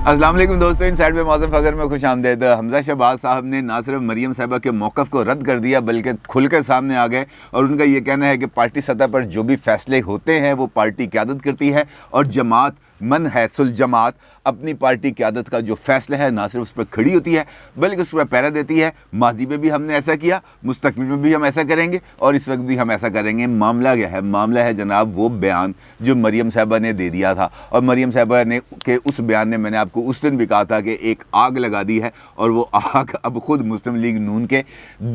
السلام علیکم دوستوں، انسائیڈ میں معظم فخر میں خوش آمدید۔ حمزہ شہباز صاحب نے نہ صرف مریم صاحبہ کے موقف کو رد کر دیا بلکہ کھل کر سامنے آ گئے اور ان کا یہ کہنا ہے کہ پارٹی سطح پر جو بھی فیصلے ہوتے ہیں وہ پارٹی قیادت کرتی ہے اور جماعت من حیث الجماعت اپنی پارٹی قیادت کا جو فیصلہ ہے نہ صرف اس پر کھڑی ہوتی ہے بلکہ اس پر پیرا دیتی ہے۔ ماضی میں بھی ہم نے ایسا کیا، مستقبل میں بھی ہم ایسا کریں گے اور اس وقت بھی ہم ایسا کریں گے۔ معاملہ کیا ہے؟ معاملہ ہے جناب وہ بیان جو مریم صاحبہ نے دے دیا تھا، اور مریم صاحبہ نے کہ اس بیان نے، میں نے آپ کو اس دن بھی کہا تھا کہ ایک آگ لگا دی ہے اور وہ آگ اب خود مسلم لیگ نون کے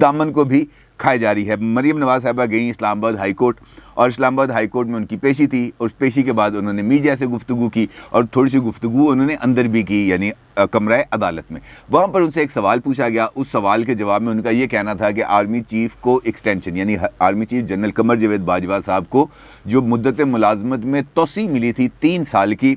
دامن کو بھی کھائی جا رہی ہے۔ مریم نواز صاحبہ گئیں اسلام آباد ہائی کورٹ، اور اسلام آباد ہائی کورٹ میں ان کی پیشی تھی۔ اس پیشی کے بعد انہوں نے میڈیا سے گفتگو کی اور تھوڑی سی گفتگو انہوں نے اندر بھی کی، یعنی کمرہ عدالت میں۔ وہاں پر ان سے ایک سوال پوچھا گیا، اس سوال کے جواب میں ان کا یہ کہنا تھا کہ آرمی چیف کو ایکسٹینشن، یعنی army chief general Qamar Javed Bajwa صاحب کو جو مدت ملازمت میں توسیع ملی تھی 3 سال کی،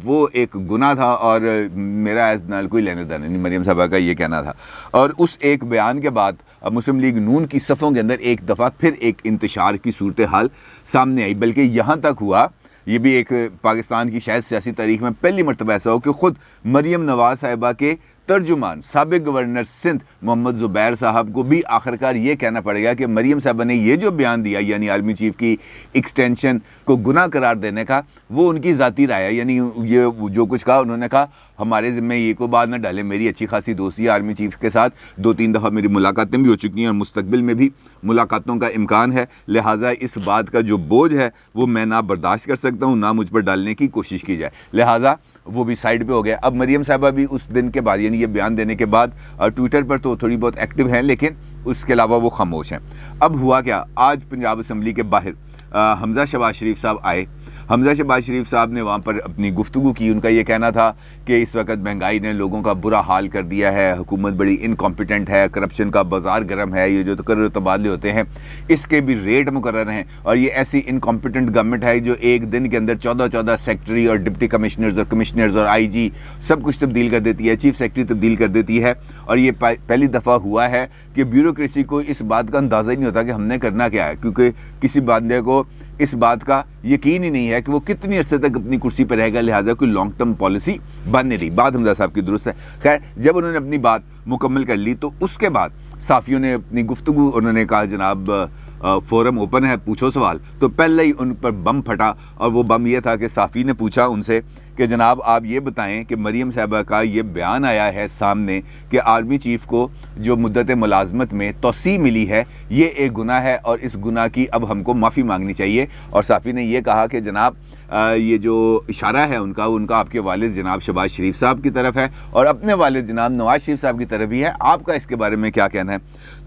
وہ ایک گناہ تھا اور میرا اس نال کوئی لینا دینا نہیں، مریم صاحبہ کا یہ کہنا تھا۔ اور اس ایک بیان کے بعد مسلم لیگ نون کی صفوں کے اندر ایک دفعہ پھر ایک انتشار کی صورتحال سامنے آئی، بلکہ یہاں تک ہوا، یہ بھی ایک پاکستان کی شاید سیاسی تاریخ میں پہلی مرتبہ ایسا ہو کہ خود مریم نواز صاحبہ کے ترجمان سابق گورنر سندھ محمد زبیر صاحب کو بھی آخرکار یہ کہنا پڑے گا کہ مریم صاحبہ نے یہ جو بیان دیا، یعنی آرمی چیف کی ایکسٹینشن کو گناہ قرار دینے کا، وہ ان کی ذاتی رائے ہے۔ یعنی یہ جو کچھ کہا، انہوں نے کہا ہمارے ذمہ یہ کو بات نہ ڈالیں، میری اچھی خاصی دوستی ہے آرمی چیف کے ساتھ، 2-3 دفعہ میری ملاقاتیں بھی ہو چکی ہیں اور مستقبل میں بھی ملاقاتوں کا امکان ہے، لہٰذا اس بات کا جو بوجھ ہے وہ میں نہ برداشت کر سکتا ہوں، نہ مجھ پر ڈالنے کی کوشش کی جائے، لہٰذا وہ بھی سائڈ پہ ہو گیا۔ اب مریم صاحبہ بھی اس دن کے بعد، یعنی یہ بیان دینے کے بعد ٹویٹر پر تو تھوڑی بہت ایکٹیو ہیں لیکن اس کے علاوہ وہ خاموش ہیں۔ اب ہوا کیا، آج پنجاب اسمبلی کے باہر حمزہ شہباز شریف صاحب آئے۔ حمزہ شہباز شریف صاحب نے وہاں پر اپنی گفتگو کی۔ ان کا یہ کہنا تھا کہ اس وقت مہنگائی نے لوگوں کا برا حال کر دیا ہے، حکومت بڑی انکمپیٹنٹ ہے، کرپشن کا بازار گرم ہے، یہ جو تقرر تبادلے ہوتے ہیں اس کے بھی ریٹ مقرر ہیں، اور یہ ایسی انکمپیٹنٹ گورنمنٹ ہے جو ایک دن کے اندر 14 سیکٹری اور ڈپٹی کمشنرز اور کمشنرز اور آئی جی سب کچھ تبدیل کر دیتی ہے، چیف سیکرٹری تبدیل کر دیتی ہے، اور یہ پہلی دفعہ ہوا ہے کہ بیوروکریسی کو اس بات کا اندازہ ہی نہیں ہوتا کہ ہم نے کرنا کیا ہے، کیونکہ کسی بندے کو اس بات کا یقین ہی نہیں ہے کہ وہ کتنی عرصے تک اپنی کرسی پہ رہے گا، لہٰذا کوئی لانگ ٹرم پالیسی بن نہیں رہی۔ بات حمزہ صاحب کی درست ہے۔ خیر، جب انہوں نے اپنی بات مکمل کر لی تو اس کے بعد صحافیوں نے اپنی گفتگو، انہوں نے کہا جناب فورم اوپن ہے، پوچھو سوال، تو پہلے ہی ان پر بم پھٹا، اور وہ بم یہ تھا کہ صحافی نے پوچھا ان سے کہ جناب آپ یہ بتائیں کہ مریم صاحبہ کا یہ بیان آیا ہے سامنے کہ آرمی چیف کو جو مدت ملازمت میں توسیع ملی ہے یہ ایک گناہ ہے اور اس گناہ کی اب ہم کو معافی مانگنی چاہیے، اور صحافی نے یہ کہا کہ جناب یہ جو اشارہ ہے ان کا آپ کے والد جناب شہباز شریف صاحب کی طرف ہے اور اپنے والد جناب نواز شریف صاحب کی طرف بھی ہے، آپ کا اس کے بارے میں کیا کہنا ہے؟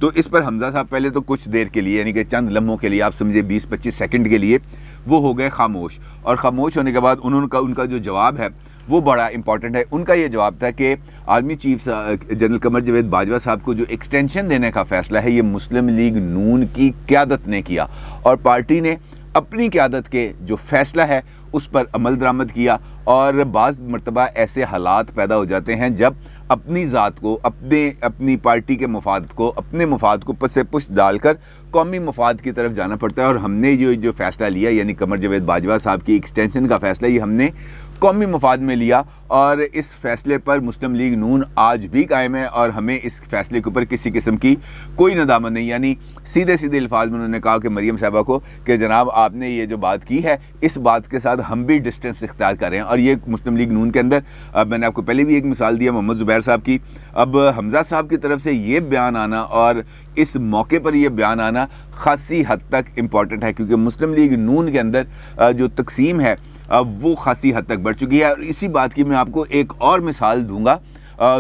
تو اس پر حمزہ صاحب پہلے تو کچھ دیر کے لیے، یعنی کہ چند لمحوں کے لیے، آپ سمجھے 20-25 سیکنڈ کے لیے وہ ہو گئے خاموش، اور خاموش ہونے کے بعد ان کا جو جواب ہے وہ بڑا امپورٹنٹ ہے۔ ان کا یہ جواب تھا کہ army chief general Qamar Javed Bajwa صاحب کو جو ایکسٹینشن دینے کا فیصلہ ہے یہ مسلم لیگ نون کی قیادت نے کیا، اور پارٹی نے اپنی قیادت کے جو فیصلہ ہے اس پر عمل درآمد کیا، اور بعض مرتبہ ایسے حالات پیدا ہو جاتے ہیں جب اپنی ذات کو، اپنی پارٹی کے مفاد کو، اپنے مفاد کو پس پشت ڈال کر قومی مفاد کی طرف جانا پڑتا ہے، اور ہم نے جو فیصلہ لیا، یعنی قمر جاوید باجوہ صاحب کی ایکسٹینشن کا فیصلہ، یہ ہم نے قومی مفاد میں لیا، اور اس فیصلے پر مسلم لیگ نون آج بھی قائم ہے، اور ہمیں اس فیصلے کے اوپر کسی قسم کی کوئی ندامت نہیں۔ یعنی سیدھے الفاظ میں انہوں نے کہا کہ مریم صاحبہ کو کہ جناب آپ نے یہ جو بات کی ہے اس بات کے ساتھ ہم بھی ڈسٹینس اختیار کر رہے ہیں، اور یہ مسلم لیگ نون کے اندر میں نے آپ کو پہلے بھی ایک مثال دیا محمد زبیر صاحب کی، اب حمزہ صاحب کی طرف سے یہ بیان آنا اور اس موقع پر یہ بیان آنا خاصی حد تک امپورٹنٹ ہے، کیونکہ مسلم لیگ نون کے اندر جو تقسیم ہے وہ خاصی حد تک بڑھ چکی ہے، اور اسی بات کی میں آپ کو ایک اور مثال دوں گا،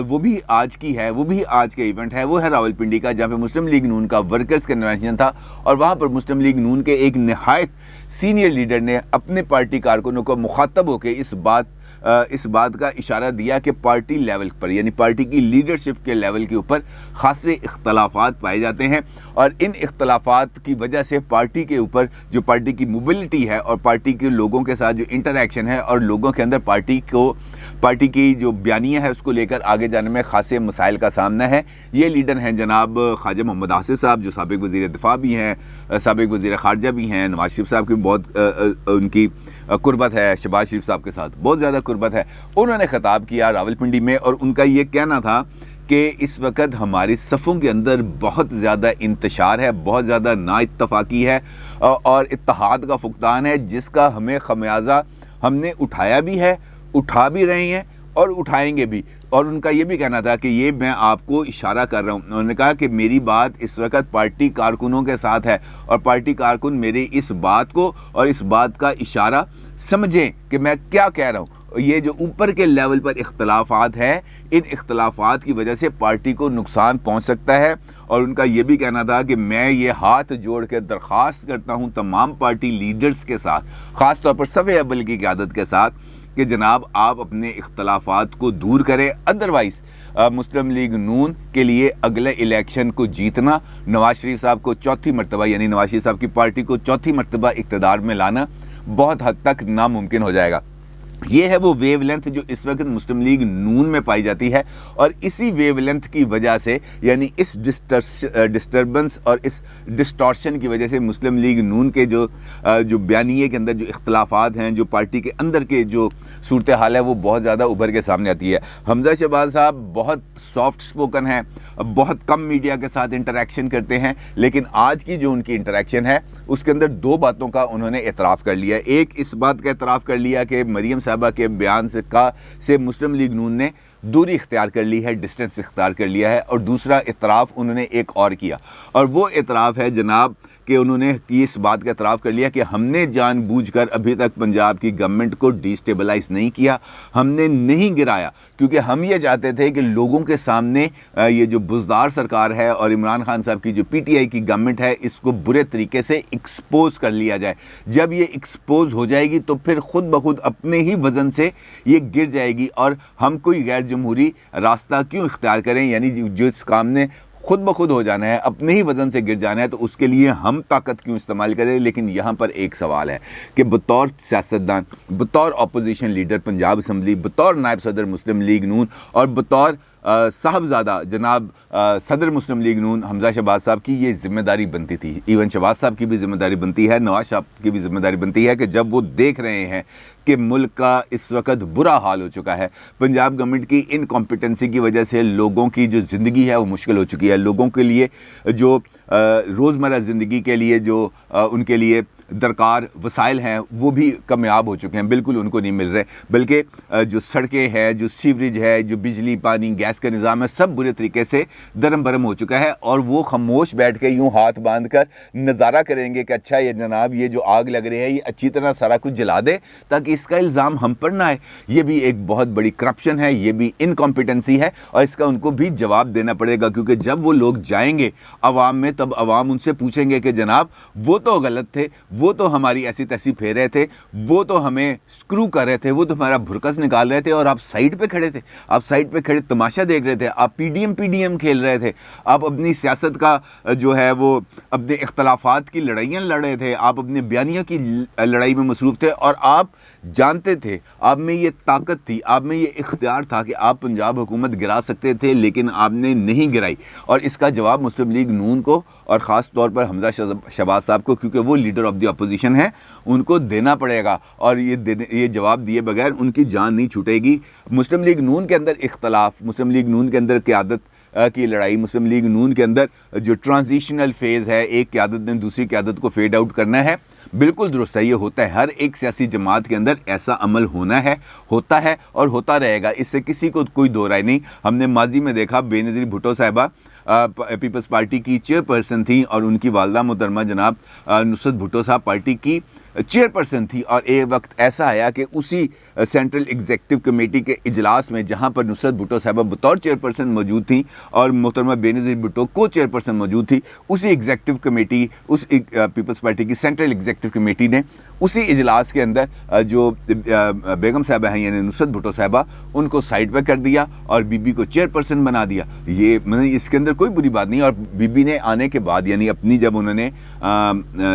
وہ بھی آج کی ہے، وہ بھی آج کا ایونٹ ہے، وہ ہے راولپنڈی کا، جہاں پہ مسلم لیگ نون کا ورکرز کنونشن تھا، اور وہاں پر مسلم لیگ نون کے ایک نہایت سینئر لیڈر نے اپنے پارٹی کارکنوں کو مخاطب ہو کے اس بات کا اشارہ دیا کہ پارٹی لیول پر، یعنی پارٹی کی لیڈرشپ کے لیول کے اوپر خاصے اختلافات پائے جاتے ہیں، اور ان اختلافات کی وجہ سے پارٹی کے اوپر جو پارٹی کی موبلٹی ہے اور پارٹی کے لوگوں کے ساتھ جو انٹریکشن ہے اور لوگوں کے اندر پارٹی کی جو بیانیہ ہے اس کو لے کر آگے جانے میں خاصے مسائل کا سامنا ہے۔ یہ لیڈر ہیں جناب خواجہ محمد آصف صاحب، جو سابق وزیر دفاع بھی ہیں، سابق وزیر خارجہ بھی ہیں، نواز شریف صاحب کی بہت ان کی قربت ہے، شہباز شریف صاحب کے ساتھ بہت زیادہ قربت ہے. انہوں نے خطاب کیا راولپنڈی میں اور ان کا یہ کہنا تھا کہ اس وقت ہماری صفوں کے اندر بہت زیادہ انتشار ہے, بہت زیادہ نا اتفاقی ہے اور اتحاد کا فقدان ہے, جس کا ہمیں خمیازہ ہم نے اٹھایا بھی ہے, اٹھا بھی رہے ہیں اور اٹھائیں گے بھی. اور ان کا یہ بھی کہنا تھا کہ یہ میں آپ کو اشارہ کر رہا ہوں. انہوں نے کہا کہ میری بات اس وقت پارٹی کارکنوں کے ساتھ ہے اور پارٹی کارکن میری اس بات کو اور اس بات کا اشارہ سمجھیں کہ میں کیا کہہ رہا ہوں. یہ جو اوپر کے لیول پر اختلافات ہیں, ان اختلافات کی وجہ سے پارٹی کو نقصان پہنچ سکتا ہے. اور ان کا یہ بھی کہنا تھا کہ میں یہ ہاتھ جوڑ کے درخواست کرتا ہوں تمام پارٹی لیڈرز کے ساتھ, خاص طور پر صف اول کی قیادت کے ساتھ, کہ جناب آپ اپنے اختلافات کو دور کریں. ادروائز مسلم لیگ نون کے لیے اگلے الیکشن کو جیتنا, نواز شریف صاحب کو چوتھی مرتبہ یعنی نواز شریف صاحب کی پارٹی کو چوتھی مرتبہ اقتدار میں لانا بہت حد تک ناممکن ہو جائے گا. یہ ہے وہ ویو لینتھ جو اس وقت مسلم لیگ نون میں پائی جاتی ہے, اور اسی ویو لینتھ کی وجہ سے یعنی اس ڈسٹربنس اور اس ڈسٹارشن کی وجہ سے مسلم لیگ نون کے جو بیانیے کے اندر جو اختلافات ہیں, جو پارٹی کے اندر کے جو صورتحال ہے, وہ بہت زیادہ ابھر کے سامنے آتی ہے. حمزہ شہباز صاحب بہت سافٹ سپوکن ہیں, بہت کم میڈیا کے ساتھ انٹریکشن کرتے ہیں, لیکن آج کی جو ان کی انٹریکشن ہے اس کے اندر دو باتوں کا انہوں نے اعتراف کر لیا. ایک اس بات کا اعتراف کر لیا کہ مریم صاحبہ کے بیان سے مسلم لیگ نون نے دوری اختیار کر لی ہے, ڈسٹنس اختیار کر لیا ہے. اور دوسرا اعتراف انہوں نے ایک اور کیا, اور وہ اعتراف ہے جناب کہ انہوں نے اس بات کا اعتراف کر لیا کہ ہم نے جان بوجھ کر ابھی تک پنجاب کی گورنمنٹ کو ڈیسٹیبلائز نہیں کیا, ہم نے نہیں گرایا, کیونکہ ہم یہ چاہتے تھے کہ لوگوں کے سامنے یہ جو بزدار سرکار ہے اور عمران خان صاحب کی جو پی ٹی آئی کی گورنمنٹ ہے, اس کو برے طریقے سے ایکسپوز کر لیا جائے. جب یہ ایکسپوز ہو جائے گی تو پھر خود بخود اپنے ہی وزن سے یہ گر جائے گی, اور ہم کوئی غیر جمہوری راستہ کیوں اختیار کریں, یعنی جو اس کام نے خود بخود ہو جانا ہے, اپنے ہی وزن سے گر جانا ہے, تو اس کے لیے ہم طاقت کیوں استعمال کریں. لیکن یہاں پر ایک سوال ہے کہ بطور سیاستدان, بطور اپوزیشن لیڈر پنجاب اسمبلی, بطور نائب صدر مسلم لیگ نون اور بطور صاحبزادہ جناب صدر مسلم لیگ نون حمزہ شہباز صاحب کی یہ ذمہ داری بنتی تھی. ایون شہباز صاحب کی بھی ذمہ داری بنتی ہے, نواز صاحب کی بھی ذمہ داری بنتی ہے کہ جب وہ دیکھ رہے ہیں کہ ملک کا اس وقت برا حال ہو چکا ہے, پنجاب گورنمنٹ کی انکمپیٹنسی کی وجہ سے لوگوں کی جو زندگی ہے وہ مشکل ہو چکی ہے, لوگوں کے لیے جو روزمرہ زندگی کے لیے جو ان کے لیے درکار وسائل ہیں وہ بھی کمیاب ہو چکے ہیں, بالکل ان کو نہیں مل رہے, بلکہ جو سڑکیں ہیں, جو سیوریج ہے, جو بجلی پانی گیس کا نظام ہے, سب برے طریقے سے درم برم ہو چکا ہے. اور وہ خاموش بیٹھ کے یوں ہاتھ باندھ کر نظارہ کریں گے کہ اچھا یہ جناب یہ جو آگ لگ رہی ہے یہ اچھی طرح سارا کچھ جلا دے تاکہ اس کا الزام ہم پر نہ آئے. یہ بھی ایک بہت بڑی کرپشن ہے, یہ بھی انکمپیٹنسی ہے, اور اس کا ان کو بھی جواب دینا پڑے گا, کیونکہ جب وہ لوگ جائیں گے عوام میں تب عوام ان سے پوچھیں گے کہ جناب وہ تو غلط تھے, وہ تو ہماری ایسی تیسی پھیر رہے تھے, وہ تو ہمیں سکرو کر رہے تھے, وہ تو ہمارا بھرکس نکال رہے تھے, اور آپ سائڈ پہ کھڑے تھے, آپ سائڈ پہ کھڑے تماشا دیکھ رہے تھے, آپ پی ڈی ایم کھیل رہے تھے, آپ اپنی سیاست کا جو ہے وہ اپنے اختلافات کی لڑائیاں لڑ رہے تھے, آپ اپنے بیانیوں کی لڑائی میں مصروف تھے, اور آپ جانتے تھے, آپ میں یہ طاقت تھی, آپ میں یہ اختیار تھا کہ آپ پنجاب حکومت گرا سکتے تھے, لیکن آپ نے نہیں گرائی. اور اس کا جواب مسلم لیگ نون کو اور خاص طور پر حمزہ شہباز صاحب کو, کیونکہ وہ لیڈر آف دی اپوزیشن ہے, ان کو دینا پڑے گا, اور یہ جواب دیے بغیر ان کی جان نہیں چھوٹے گی. مسلم لیگ نون کے اندر اختلاف, مسلم لیگ نون کے اندر قیادت کی لڑائی, مسلم لیگ نون کے اندر جو ٹرانزیشنل فیز ہے, ایک قیادت نے دوسری قیادت کو فیڈ آؤٹ کرنا ہے, بالکل درست ہے, یہ ہوتا ہے, ہر ایک سیاسی جماعت کے اندر ایسا عمل ہوتا ہے اور ہوتا رہے گا, اس سے کسی کو کوئی دو رائے نہیں. ہم نے ماضی میں دیکھا بے نظیر بھٹو صاحبہ پیپلز پارٹی کی چیئر پرسن تھیں, اور ان کی والدہ محترمہ جناب نصرت بھٹو صاحب پارٹی کی چیئر پرسن تھی, اور ایک وقت ایسا آیا کہ اسی سینٹرل ایگزیکٹو کمیٹی کے اجلاس میں جہاں پر نصرت بھٹو صاحبہ بطور چیئر پرسن موجود تھیں اور محترمہ بے نظیر بھٹو کو چیئر پرسن موجود تھی, اسی ایگزیکٹو کمیٹی, اس پیپلز پارٹی کی سینٹرل ایگزیکٹو کمیٹی نے اسی اجلاس کے اندر جو بیگم صاحبہ ہیں یعنی نصرت بھٹو صاحبہ, ان کو سائڈ پہ کر دیا اور بی بی کو چیئر پرسن بنا دیا. یہ اس کے اندر کوئی بری بات نہیں. اور بی بی نے آنے کے بعد یعنی اپنی جب انہوں نے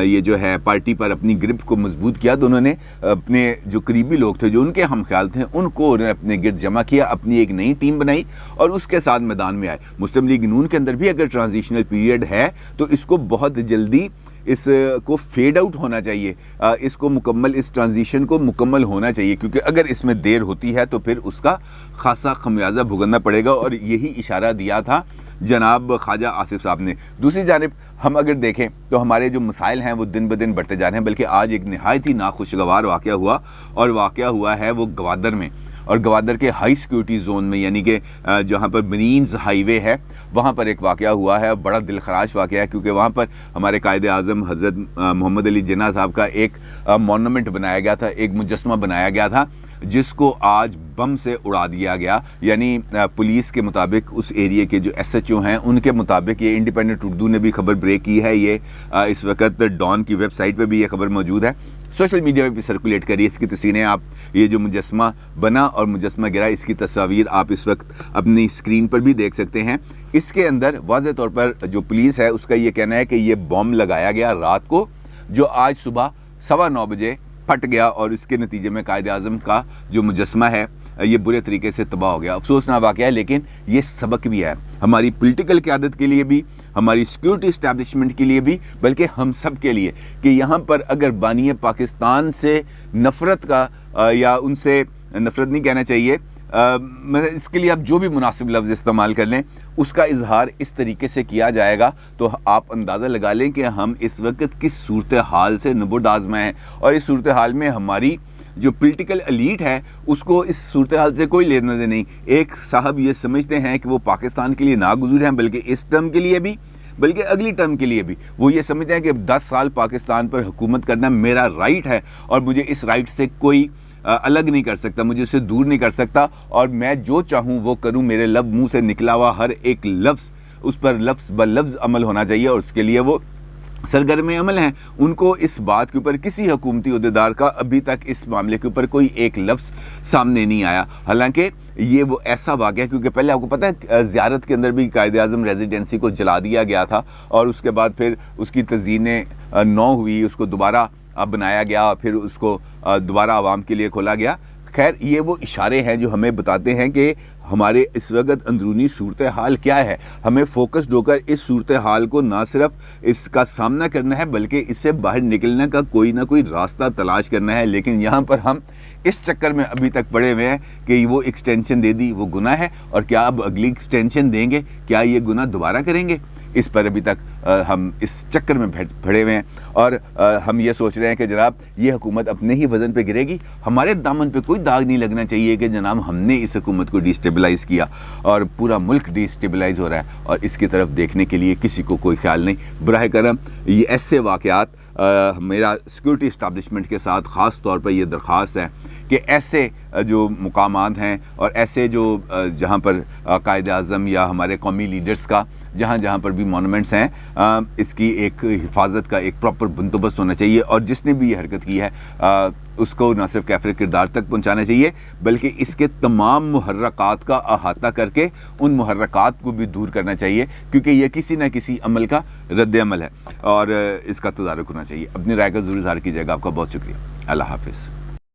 یہ جو ہے پارٹی پر اپنی گرپ کو مضبوط کیا, تو انہوں نے اپنے جو قریبی لوگ تھے, جو ان کے ہم خیال تھے, ان کو انہوں نے اپنے گرد جمع کیا, اپنی ایک نئی ٹیم بنائی اور اس کے ساتھ میدان میں آئے. مسلم لیگ نون کے اندر بھی اگر ٹرانزیشنل پیریڈ ہے تو اس کو بہت جلدی اس کو فیڈ آؤٹ ہونا چاہیے، اس کو مکمل، اس ٹرانزیشن کو مکمل ہونا چاہیے، کیونکہ اگر اس میں دیر ہوتی ہے تو پھر اس کا خاصا خمیازہ بھگتنا پڑے گا، اور یہی اشارہ دیا تھا جناب خواجہ آصف صاحب نے۔ دوسری جانب ہم اگر دیکھیں تو ہمارے جو مسائل ہیں وہ دن بدن بڑھتے جا رہے ہیں، بلکہ آج ایک نہایت ہی ناخوشگوار واقعہ ہوا، اور واقعہ ہوا ہے وہ گوادر میں، اور گوادر کے ہائی سیکیورٹی زون میں، یعنی کہ جہاں پر مرینز ہائی وے ہے وہاں پر ایک واقعہ ہوا ہے، بڑا دل خراش واقعہ ہے، کیونکہ وہاں پر ہمارے قائد اعظم حضرت محمد علی جناح صاحب کا ایک مونومنٹ بنایا گیا تھا، ایک مجسمہ بنایا گیا تھا، جس کو آج بم سے اڑا دیا گیا۔ یعنی پولیس کے مطابق، اس ایریے کے جو ایس ایچ او ہیں ان کے مطابق، یہ انڈیپینڈنٹ اردو نے بھی خبر بریک کی ہے، یہ اس وقت ڈان کی ویب سائٹ پہ بھی یہ خبر موجود ہے، سوشل میڈیا پہ بھی سرکولیٹ کری اس کی تصویریں، آپ یہ جو مجسمہ بنا اور مجسمہ گرا اس کی تصاویر آپ اس وقت اپنی اسکرین پر بھی دیکھ سکتے ہیں۔ اس کے اندر واضح طور پر جو پولیس ہے اس کا یہ کہنا ہے کہ یہ بم لگایا گیا رات کو، جو آج صبح 9:15 بجے پھٹ گیا، اور اس کے نتیجے میں قائد اعظم کا جو مجسمہ ہے یہ برے طریقے سے تباہ ہو گیا۔ افسوسناک واقعہ ہے، لیکن یہ سبق بھی ہے ہماری پولیٹیکل قیادت کے لیے بھی، ہماری سیکیورٹی اسٹیبلشمنٹ کے لیے بھی، بلکہ ہم سب کے لیے، کہ یہاں پر اگر بانی پاکستان سے نفرت کا یا ان سے نفرت نہیں کہنا چاہیے، اس کے لیے آپ جو بھی مناسب لفظ استعمال کر لیں، اس کا اظہار اس طریقے سے کیا جائے گا تو آپ اندازہ لگا لیں کہ ہم اس وقت کس صورتحال سے نبرد آزما ہیں، اور اس صورتحال میں ہماری جو پولیٹیکل ایلیٹ ہے اس کو اس صورتحال سے کوئی لینا دینا نہیں۔ ایک صاحب یہ سمجھتے ہیں کہ وہ پاکستان کے لیے ناگزیر ہیں، بلکہ اس ٹرم کے لیے بھی، بلکہ اگلی ٹرم کے لیے بھی وہ یہ سمجھتے ہیں کہ 10 سال پاکستان پر حکومت کرنا میرا رائٹ ہے، اور مجھے اس رائٹ سے کوئی الگ نہیں کر سکتا، مجھے اسے دور نہیں کر سکتا، اور میں جو چاہوں وہ کروں، میرے منہ سے نکلا ہوا ہر ایک لفظ اس پر لفظ بلفظ عمل ہونا چاہیے، اور اس کے لیے وہ سرگرم عمل ہیں۔ ان کو اس بات کے اوپر کسی حکومتی عہدیدار کا ابھی تک اس معاملے کے اوپر کوئی ایک لفظ سامنے نہیں آیا، حالانکہ یہ وہ ایسا واقعہ ہے، کیونکہ پہلے آپ کو پتہ ہے زیارت کے اندر بھی قائد اعظم ریزیڈنسی کو جلا دیا گیا تھا، اور اس کے بعد پھر اس کی تزئین نو ہوئی، اس کو دوبارہ بنایا گیا، پھر اس کو دوبارہ عوام کے لیے کھولا گیا۔ خیر، یہ وہ اشارے ہیں جو ہمیں بتاتے ہیں کہ ہمارے اس وقت اندرونی صورتحال کیا ہے۔ ہمیں فوکسڈ ہو کر اس صورتحال کو نہ صرف اس کا سامنا کرنا ہے، بلکہ اس سے باہر نکلنے کا کوئی نہ کوئی راستہ تلاش کرنا ہے۔ لیکن یہاں پر ہم اس چکر میں ابھی تک پڑے ہوئے ہیں کہ وہ ایکسٹینشن دے دی وہ گناہ ہے، اور کیا اب اگلی ایکسٹینشن دیں گے، کیا یہ گناہ دوبارہ کریں گے؟ اس پر ابھی تک ہم اس چکر میں پڑے ہوئے ہیں، اور ہم یہ سوچ رہے ہیں کہ جناب یہ حکومت اپنے ہی وزن پہ گرے گی، ہمارے دامن پہ کوئی داغ نہیں لگنا چاہیے کہ جناب ہم نے اس حکومت کو ڈیسٹیبلائز کیا، اور پورا ملک ڈیسٹیبلائز ہو رہا ہے، اور اس کی طرف دیکھنے کے لیے کسی کو کوئی خیال نہیں۔ براہ کرم یہ ایسے واقعات، میرا سیکیورٹی اسٹیبلشمنٹ کے ساتھ خاص طور پر یہ درخواست ہے کہ ایسے جو مقامات ہیں، اور ایسے جو جہاں پر قائد اعظم یا ہمارے قومی لیڈرز کا جہاں پر بھی مونومنٹس ہیں، اس کی ایک حفاظت کا ایک پراپر بندوبست ہونا چاہیے، اور جس نے بھی یہ حرکت کی ہے اس کو نہ صرف کیفر کردار تک پہنچانا چاہیے، بلکہ اس کے تمام محرکات کا احاطہ کر کے ان محرکات کو بھی دور کرنا چاہیے، کیونکہ یہ کسی نہ کسی عمل کا رد عمل ہے، اور اس کا تدارک ہونا چاہیے۔ اپنی رائے کا ضرور اظہار کیجیے گا۔ آپ کا بہت شکریہ۔ اللہ حافظ۔